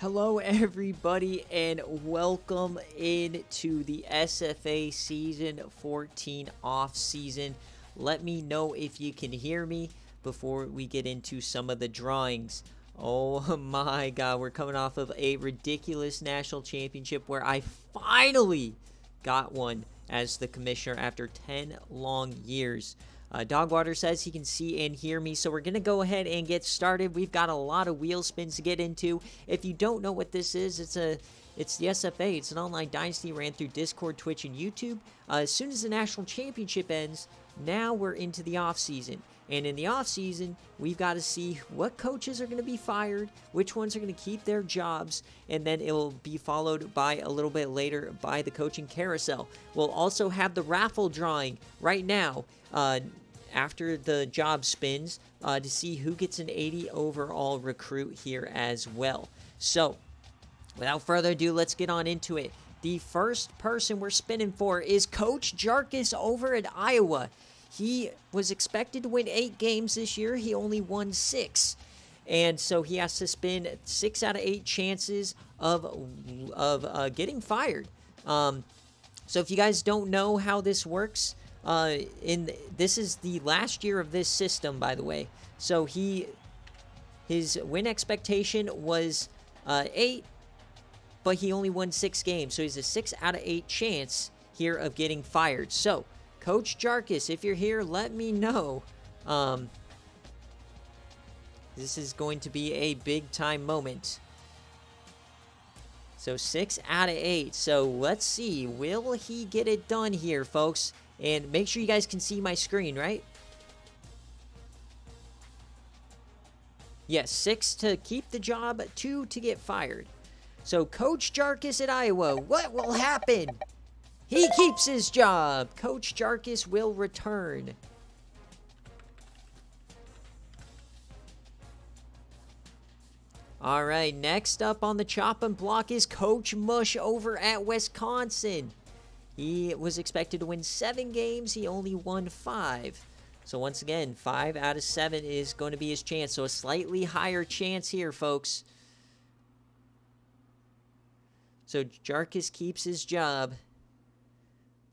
Hello, everybody, and welcome into the SFA Season 14 off season. Let me know if you can hear me before we get into some of the drawings. Oh my god, we're coming off of a ridiculous national championship where I finally got one as the commissioner after 10 long years. Dogwater says he can see and hear me, so we're going to go ahead and get started. We've got a lot of wheel spins to get into. If you don't know what this is, it's the SFA. It's an online dynasty ran through Discord, Twitch, and YouTube. As soon as the national championship ends, now we're into the off season. And in the off season, we've got to see what coaches are going to be fired, which ones are going to keep their jobs, and then it will be followed by a little bit later by the coaching carousel. We'll also have the raffle drawing right now after the job spins to see who gets an 80 overall recruit here as well. So, without further ado, let's get on into it. The first person we're spinning for is Coach Jarkus over at Iowa. He was expected to win 8 games this year. He only won 6. And so he has to spin 6 out of 8 chances of getting fired. So if you guys don't know how this works, this is the last year of this system, by the way. So his win expectation was 8, but he only won 6 games. So he's a 6 out of 8 chance here of getting fired. So Coach Jarkus, if you're here, let me know. This is going to be a big-time moment. So 6 out of 8. So let's see. Will he get it done here, folks? And make sure you guys can see my screen, right? Yes, 6 to keep the job, 2 to get fired. So Coach Jarkus at Iowa, what will happen? He keeps his job. Coach Jarkus will return. All right, next up on the chopping block is Coach Mush over at Wisconsin. He was expected to win 7 games. He only won 5. So once again, 5 out of 7 is going to be his chance. So a slightly higher chance here, folks. So Jarkus keeps his job.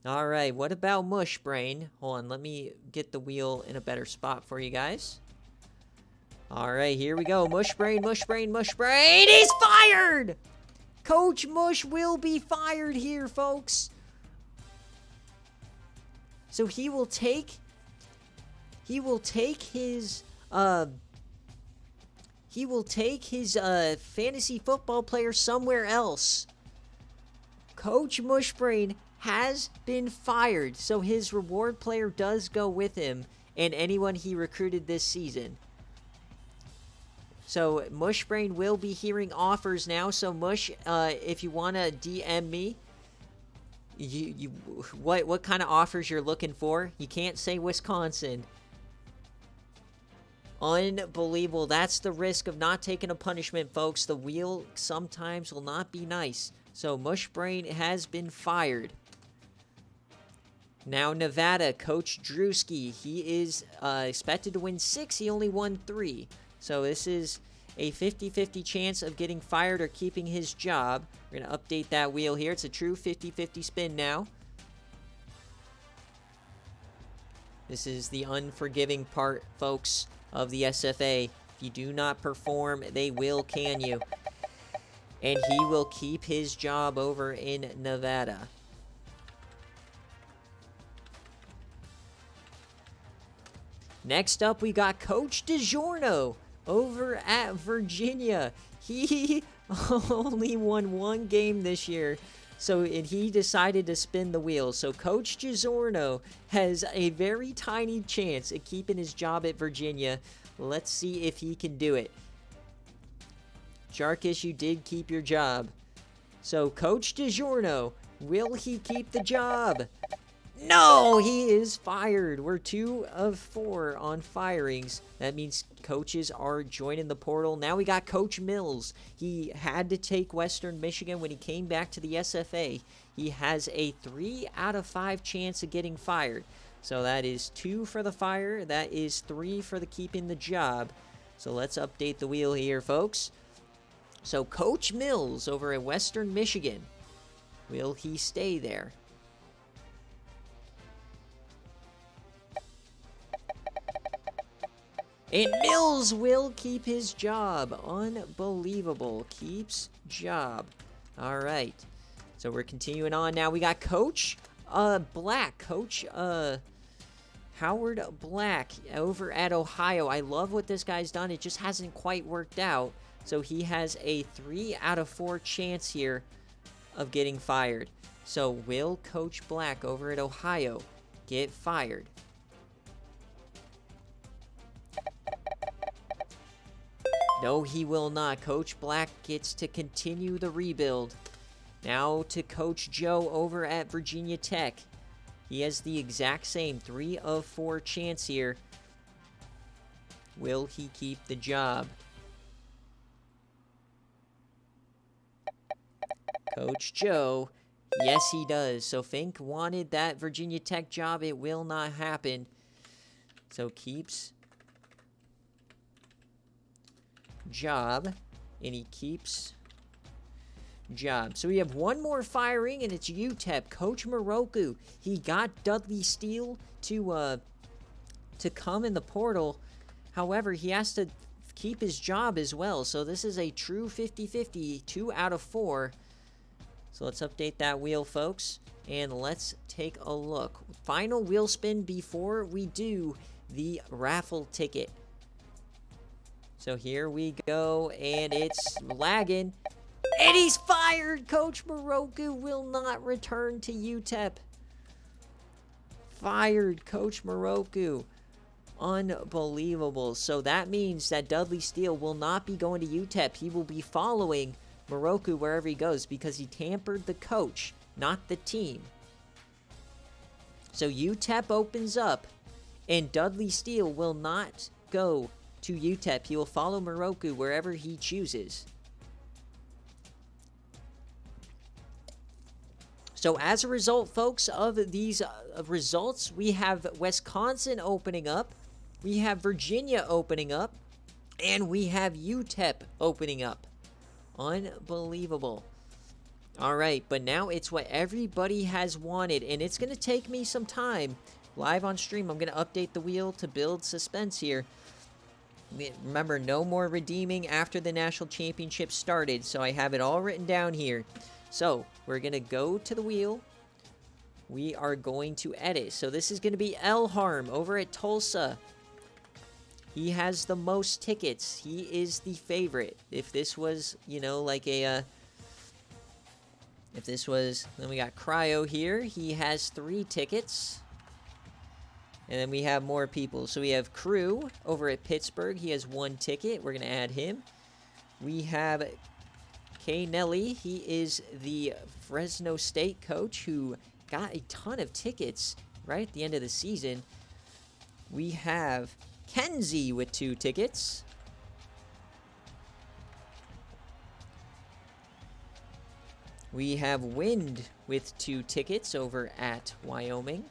All right, what about Mushbrain? Hold on, let me get the wheel in a better spot for you guys. All right, here we go. Mushbrain, Mushbrain, Mushbrain. He's fired! Coach Mush will be fired here, folks. So he will take his fantasy football player somewhere else. Coach Mushbrain has been fired, so his reward player does go with him and anyone he recruited this season. So Mushbrain will be hearing offers now. So Mush, if you want to DM me, what kind of offers you're looking for? You can't say Wisconsin. Unbelievable. That's the risk of not taking a punishment, folks. The wheel sometimes will not be nice. So Mushbrain has been fired. Now Nevada, Coach Drewski. He is expected to win 6. He only won 3. So this is a 50-50 chance of getting fired or keeping his job. We're going to update that wheel here. It's a true 50-50 spin now. This is the unforgiving part, folks, of the SFA. If you do not perform, they will can you. And he will keep his job over in Nevada. Next up, we got Coach DiGiorno over at Virginia. He only won 1 game this year, and he decided to spin the wheel. So Coach DiGiorno has a very tiny chance at keeping his job at Virginia. Let's see if he can do it. Jarkus, you did keep your job. So Coach DiGiorno, will he keep the job? No, he is fired. We're 2 of 4 on firings. That means coaches are joining the portal. Now we got Coach Mills. He had to take Western Michigan when he came back to the SFA. He has a 3 out of 5 chance of getting fired. So that is 2 for the fire. That is 3 for the keeping the job. So let's update the wheel here, folks. So Coach Mills over at Western Michigan. Will he stay there? And Mills will keep his job. Unbelievable. Keeps job. All right. So we're continuing on now. We got Coach Black. Coach Howard Black over at Ohio. I love what this guy's done. It just hasn't quite worked out. So he has a 3 out of 4 chance here of getting fired. So will Coach Black over at Ohio get fired? No, he will not. Coach Black gets to continue the rebuild. Now to Coach Joe over at Virginia Tech. He has the exact same 3 of 4 chance here. Will he keep the job? Coach Joe, yes he does. So Fink wanted that Virginia Tech job. It will not happen. So keeps job, and he keeps job. So we have one more firing, and it's UTEP. Coach Moroku, he got Dudley Steele to come in the portal. However, he has to keep his job as well. So this is a true 50-50, 2 out of 4. So let's update that wheel, folks, and let's take a look. Final wheel spin before we do the raffle ticket. So here we go, and it's lagging. And he's fired! Coach Moroku will not return to UTEP. Fired, Coach Moroku. Unbelievable. So that means that Dudley Steele will not be going to UTEP. He will be following Moroku wherever he goes because he tampered the coach, not the team. So UTEP opens up, and Dudley Steele will not go to UTEP. He will follow Moroku wherever he chooses. So as a result, folks, of these results, we have Wisconsin opening up, we have Virginia opening up, and we have UTEP opening up. Unbelievable. All right, but now it's what everybody has wanted, and it's going to take me some time. Live on stream, I'm going to update the wheel to build suspense here. Remember, no more redeeming after the national championship started, so I have it all written down here. So, we're going to go to the wheel. We are going to edit. So, this is going to be Elharm over at Tulsa. He has the most tickets. He is the favorite. If this was, you know, like a... if this was... Then we got Cryo here. He has 3 tickets. And then we have more people. So, we have Crew over at Pittsburgh. He has 1 ticket. We're going to add him. We have... K. Nelly, he is the Fresno State coach who got a ton of tickets right at the end of the season. We have Kenzie with 2 tickets. We have Wind with 2 tickets over at Wyoming.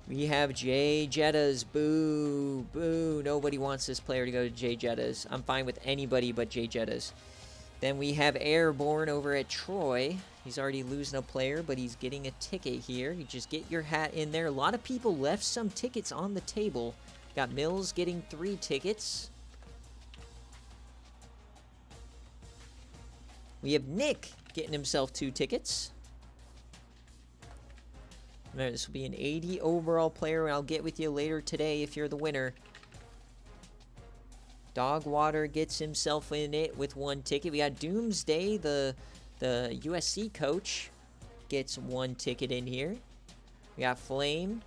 We have Jay Jettas. Boo. Boo. Nobody wants this player to go to Jay Jettas. I'm fine with anybody but Jay Jettas. Then we have Airborne over at Troy. He's already losing a player, but he's getting a ticket here. You just get your hat in there. A lot of people left some tickets on the table. Got Mills getting 3 tickets. We have Nick getting himself 2 tickets. Remember, this will be an 80 overall player, and I'll get with you later today if you're the winner. Dogwater gets himself in it with 1 ticket. We got Doomsday, the USC coach, gets 1 ticket in here. We got Flame.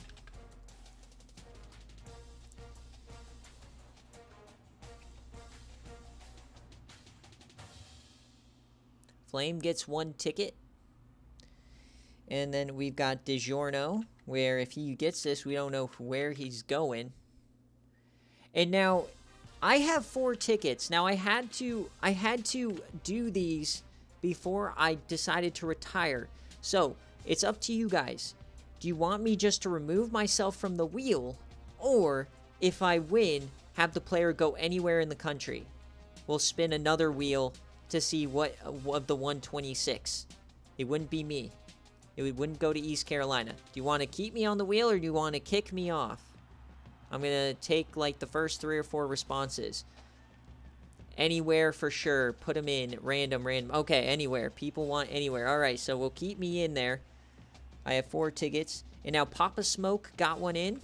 Flame gets 1 ticket. And then we've got DiGiorno, where if he gets this, we don't know where he's going. And now, I have 4 tickets. Now, I had to do these before I decided to retire. So, it's up to you guys. Do you want me just to remove myself from the wheel? Or, if I win, have the player go anywhere in the country? we'll spin another wheel to see what of the 126. It wouldn't be me. It wouldn't go to East Carolina. Do you want to keep me on the wheel, or do you want to kick me off? I'm going to take, like, the first 3 or 4 responses. Anywhere for sure. Put them in. Random. Okay, anywhere. People want anywhere. All right, so we'll keep me in there. I have 4 tickets. And now Papa Smoke got one in.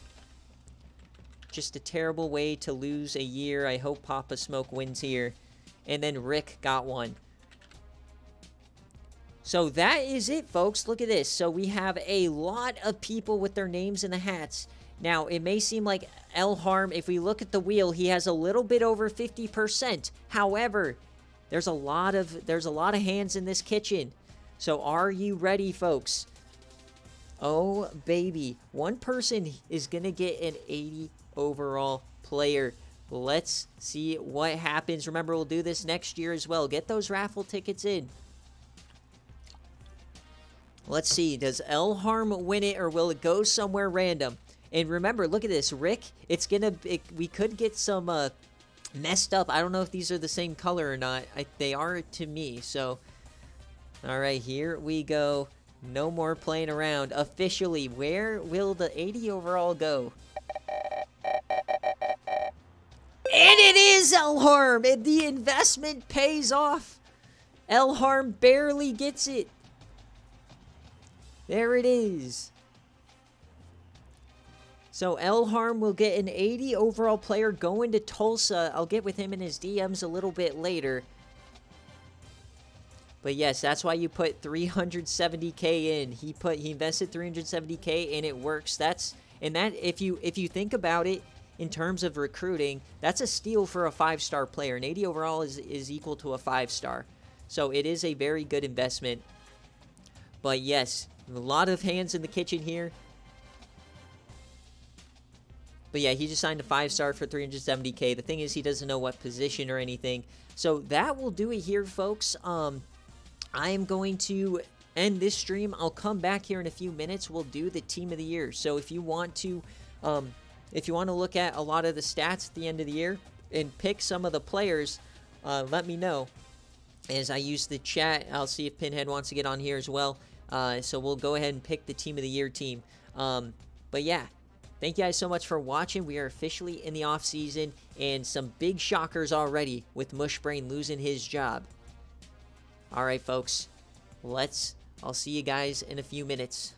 Just a terrible way to lose a year. I hope Papa Smoke wins here. And then Rick got one. So that is it, folks. Look at this. So we have a lot of people with their names in the hats. Now, it may seem like El Harm, if we look at the wheel, he has a little bit over 50%. However, there's a lot of hands in this kitchen. So are you ready, folks? Oh, baby. One person is going to get an 80 overall player. Let's see what happens. Remember, we'll do this next year as well. Get those raffle tickets in. Let's see. Does El Harm win it, or will it go somewhere random? And remember, look at this. Rick, we could get some messed up. I don't know if these are the same color or not. They are to me. So, all right, here we go. No more playing around. Officially, where will the 80 overall go? And it is El Harm. And the investment pays off. El Harm barely gets it. There it is. So El Harm will get an 80 overall player going to Tulsa. I'll get with him in his DMs a little bit later. But yes, that's why you put 370K in. He invested 370K and it works. If you think about it in terms of recruiting, that's a steal for a 5-star player. An 80 overall is equal to a 5-star. So it is a very good investment. But yes, a lot of hands in the kitchen here. But yeah, he just signed a 5-star for 370K. The thing is, he doesn't know what position or anything. So that will do it here, folks. I am going to end this stream. I'll come back here in a few minutes. We'll do the team of the year. So if you want to look at a lot of the stats at the end of the year and pick some of the players, let me know. As I use the chat, I'll see if Pinhead wants to get on here as well. So we'll go ahead and pick the team of the year team. But yeah, thank you guys so much for watching. We are officially in the off season, and some big shockers already with Mushbrain losing his job. All right, folks, I'll see you guys in a few minutes.